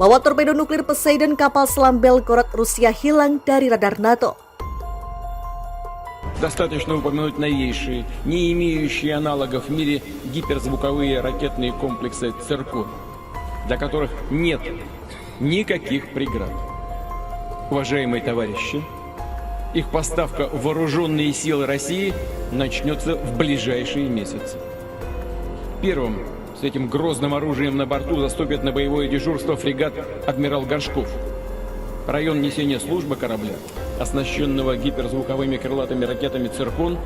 bahwa torpedo nuklir Poseidon kapal selam Belgorod Rusia hilang dari radar NATO. Достаточно упомянуть новейшие, не имеющие аналогов в мире гиперзвуковые ракетные комплексы «Циркон», для которых нет никаких преград. Уважаемые товарищи, их поставка в вооруженные силы России начнется в ближайшие месяцы. Первым с этим грозным оружием на борту заступит на боевое дежурство фрегат «Адмирал Горшков». Район несения службы корабля, оснащенного гиперзвуковыми крылатыми ракетами «Циркон»,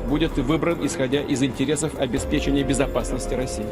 будет выбран исходя из интересов обеспечения безопасности России.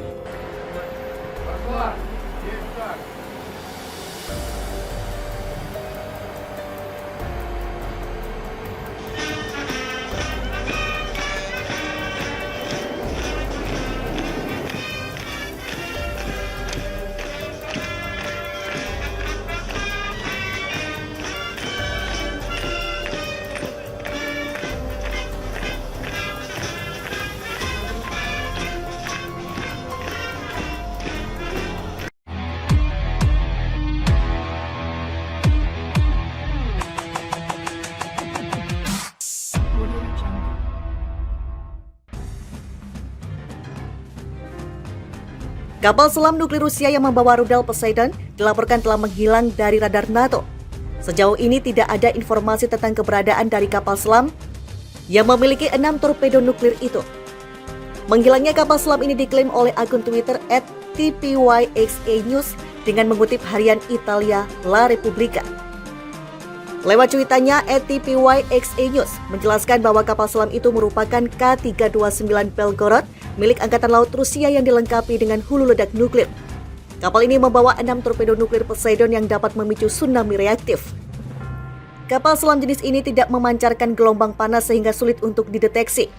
Kapal selam nuklir Rusia yang membawa rudal Poseidon dilaporkan telah menghilang dari radar NATO. Sejauh ini tidak ada informasi tentang keberadaan dari kapal selam yang memiliki 6 torpedo nuklir itu. Menghilangnya kapal selam ini diklaim oleh akun Twitter @tpyxa_news dengan mengutip harian Italia La Repubblica. Lewat cuitannya, @tpyxa_news menjelaskan bahwa kapal selam itu merupakan K-329 Belgorod milik Angkatan Laut Rusia yang dilengkapi dengan hulu ledak nuklir. Kapal ini membawa 6 torpedo nuklir Poseidon yang dapat memicu tsunami reaktif. Kapal selam jenis ini tidak memancarkan gelombang panas sehingga sulit untuk dideteksi.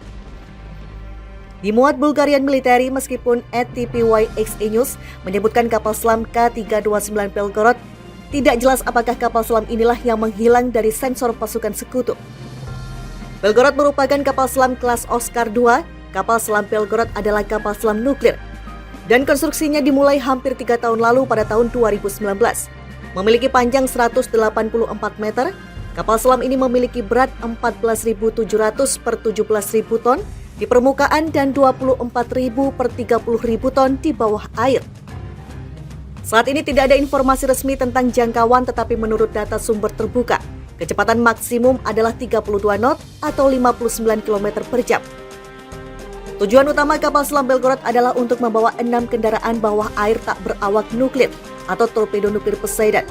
Dimuat Bulgarian Military meskipun @tpyxa_news menyebutkan kapal selam K-329 Belgorod, tidak jelas apakah kapal selam inilah yang menghilang dari sensor pasukan sekutu. Belgorod merupakan kapal selam kelas Oscar II. Kapal selam Belgorod adalah kapal selam nuklir dan konstruksinya dimulai hampir 3 tahun lalu pada tahun 2019. Memiliki panjang 184 meter, kapal selam ini memiliki berat 14.700 per 17.000 ton di permukaan dan 24.000 per 30.000 ton di bawah air. Saat ini tidak ada informasi resmi tentang jangkauan, tetapi menurut data sumber terbuka, kecepatan maksimum adalah 32 knot atau 59 km per jam. Tujuan utama kapal selam Belgorod adalah untuk membawa 6 kendaraan bawah air tak berawak nuklir atau torpedo nuklir Poseidon.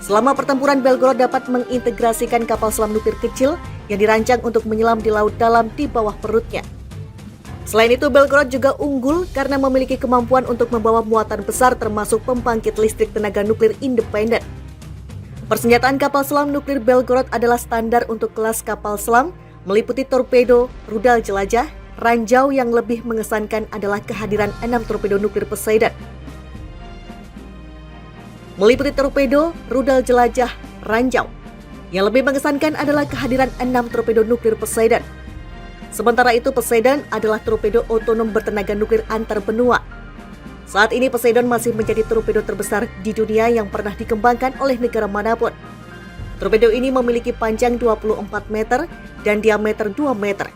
Selama pertempuran, Belgorod dapat mengintegrasikan kapal selam nuklir kecil yang dirancang untuk menyelam di laut dalam di bawah perutnya. Selain itu, Belgorod juga unggul karena memiliki kemampuan untuk membawa muatan besar termasuk pembangkit listrik tenaga nuklir independen. Persenjataan kapal selam nuklir Belgorod adalah standar untuk kelas kapal selam, meliputi torpedo, rudal jelajah. Ranjau yang lebih mengesankan adalah kehadiran 6 torpedo nuklir Poseidon. Meliputi torpedo, rudal jelajah, ranjau. Yang lebih mengesankan adalah kehadiran 6 torpedo nuklir Poseidon. Sementara itu, Poseidon adalah torpedo otonom bertenaga nuklir antar benua. Saat ini Poseidon masih menjadi torpedo terbesar di dunia yang pernah dikembangkan oleh negara manapun. Torpedo ini memiliki panjang 24 meter dan diameter 2 meter.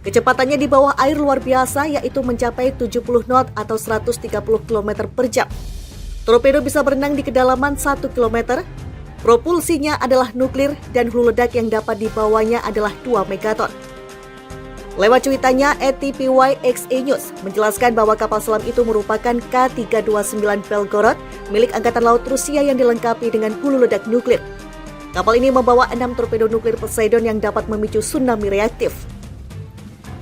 Kecepatannya di bawah air luar biasa, yaitu mencapai 70 knot atau 130 km per jam. Torpedo bisa berenang di kedalaman 1 km. Propulsinya adalah nuklir dan hulu ledak yang dapat dibawanya adalah 2 megaton. Lewat cuitannya, @tpyxa_news menjelaskan bahwa kapal selam itu merupakan K-329 Belgorod milik Angkatan Laut Rusia yang dilengkapi dengan hulu ledak nuklir. Kapal ini membawa 6 torpedo nuklir Poseidon yang dapat memicu tsunami reaktif.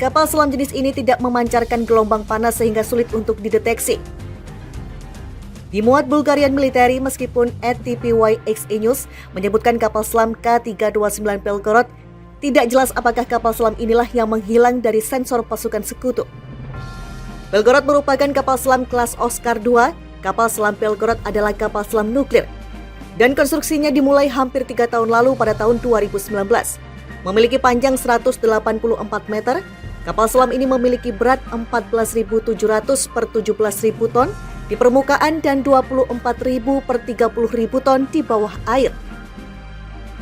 Kapal selam jenis ini tidak memancarkan gelombang panas sehingga sulit untuk dideteksi. Dimuat Bulgarian Military meskipun @tpyxa_news menyebutkan kapal selam K-329 Belgorod, tidak jelas apakah kapal selam inilah yang menghilang dari sensor pasukan sekutu. Belgorod merupakan kapal selam kelas Oscar II. Kapal selam Belgorod adalah kapal selam nuklir dan konstruksinya dimulai hampir 3 tahun lalu pada tahun 2019. Memiliki panjang 184 meter, kapal selam ini memiliki berat 14.700 per 17.000 ton di permukaan dan 24.000 per 30.000 ton di bawah air.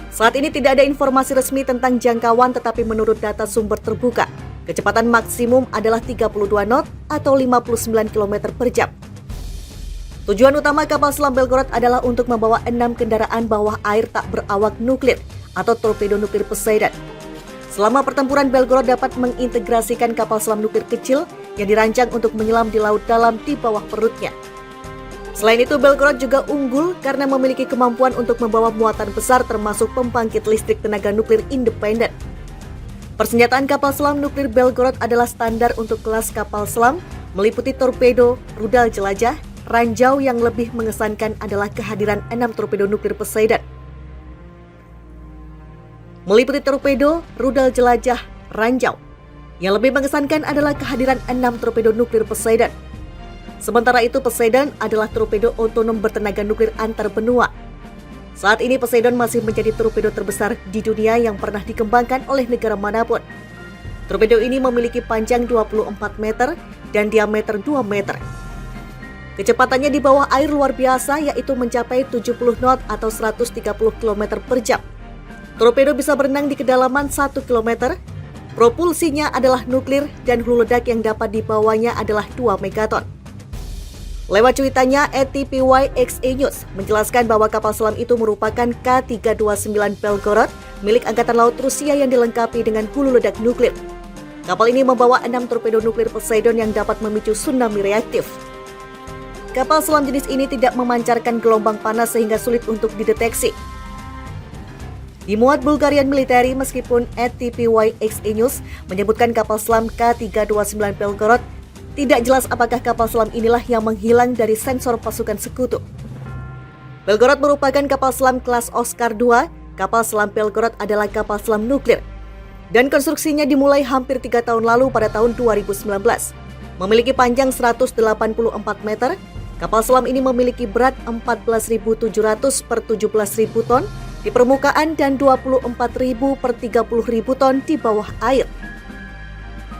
Saat ini tidak ada informasi resmi tentang jangkauan, tetapi menurut data sumber terbuka, kecepatan maksimum adalah 32 knot atau 59 km per jam. Tujuan utama kapal selam Belgorod adalah untuk membawa 6 kendaraan bawah air tak berawak nuklir atau torpedo nuklir Poseidon. Selama pertempuran, Belgorod dapat mengintegrasikan kapal selam nuklir kecil yang dirancang untuk menyelam di laut dalam di bawah perutnya. Selain itu, Belgorod juga unggul karena memiliki kemampuan untuk membawa muatan besar termasuk pembangkit listrik tenaga nuklir independen. Persenjataan kapal selam nuklir Belgorod adalah standar untuk kelas kapal selam, meliputi torpedo, rudal jelajah, ranjau. Yang lebih mengesankan adalah kehadiran 6 torpedo nuklir Poseidon. Meliputi torpedo, rudal jelajah, ranjau. Yang lebih mengesankan adalah kehadiran 6 torpedo nuklir Poseidon. Sementara itu, Poseidon adalah torpedo otonom bertenaga nuklir antar benua. Saat ini Poseidon masih menjadi torpedo terbesar di dunia yang pernah dikembangkan oleh negara manapun. Torpedo ini memiliki panjang 24 meter dan diameter 2 meter. Kecepatannya di bawah air luar biasa, yaitu mencapai 70 knot atau 130 km per jam. Torpedo bisa berenang di kedalaman 1 km. Propulsinya adalah nuklir dan hulu ledak yang dapat dibawanya adalah 2 megaton. Lewat cuitannya, @TPY_XA News menjelaskan bahwa kapal selam itu merupakan K329 Belgorod milik Angkatan Laut Rusia yang dilengkapi dengan hulu ledak nuklir. Kapal ini membawa 6 torpedo nuklir Poseidon yang dapat memicu tsunami reaktif. Kapal selam jenis ini tidak memancarkan gelombang panas sehingga sulit untuk dideteksi. Dimuat Bulgarian Military, meskipun @TPY_XA News menyebutkan kapal selam K329 Belgorod, tidak jelas apakah kapal selam inilah yang menghilang dari sensor pasukan sekutu. Belgorod merupakan kapal selam kelas Oscar II. Kapal selam Belgorod adalah kapal selam nuklir dan konstruksinya dimulai hampir 3 tahun lalu pada tahun 2019. Memiliki panjang 184 meter, kapal selam ini memiliki berat 14.700 per 17.000 ton di permukaan dan 24.000 per 30.000 ton di bawah air.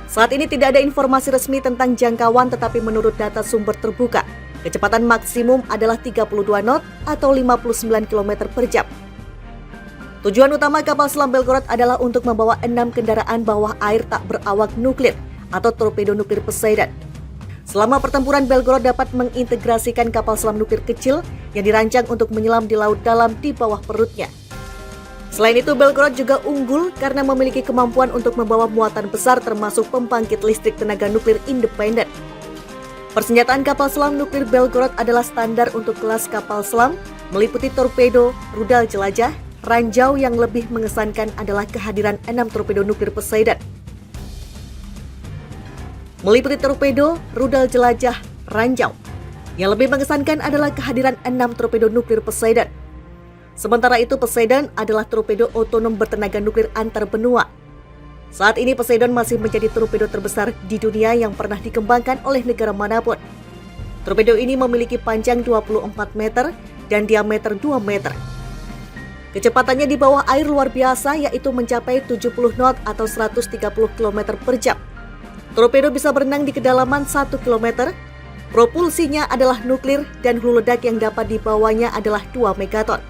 Saat ini tidak ada informasi resmi tentang jangkauan, tetapi menurut data sumber terbuka, kecepatan maksimum adalah 32 knot atau 59 km per jam. Tujuan utama kapal selam Belgorod adalah untuk membawa 6 kendaraan bawah air tak berawak nuklir atau torpedo nuklir Poseidon. Selama pertempuran, Belgorod dapat mengintegrasikan kapal selam nuklir kecil yang dirancang untuk menyelam di laut dalam di bawah perutnya. Selain itu, Belgorod juga unggul karena memiliki kemampuan untuk membawa muatan besar termasuk pembangkit listrik tenaga nuklir independen. Persenjataan kapal selam nuklir Belgorod adalah standar untuk kelas kapal selam, meliputi torpedo, rudal jelajah, ranjau. Yang lebih mengesankan adalah kehadiran 6 torpedo nuklir Poseidon. Meliputi torpedo, rudal jelajah, ranjau. Yang lebih mengesankan adalah kehadiran 6 torpedo nuklir Poseidon. Sementara itu, Poseidon adalah torpedo otonom bertenaga nuklir antar benua. Saat ini Poseidon masih menjadi torpedo terbesar di dunia yang pernah dikembangkan oleh negara manapun. Torpedo ini memiliki panjang 24 meter dan diameter 2 meter. Kecepatannya di bawah air luar biasa, yaitu mencapai 70 knot atau 130 km per jam. Torpedo bisa berenang di kedalaman 1 km. Propulsinya adalah nuklir dan hulu ledak yang dapat dibawanya adalah 2 megaton.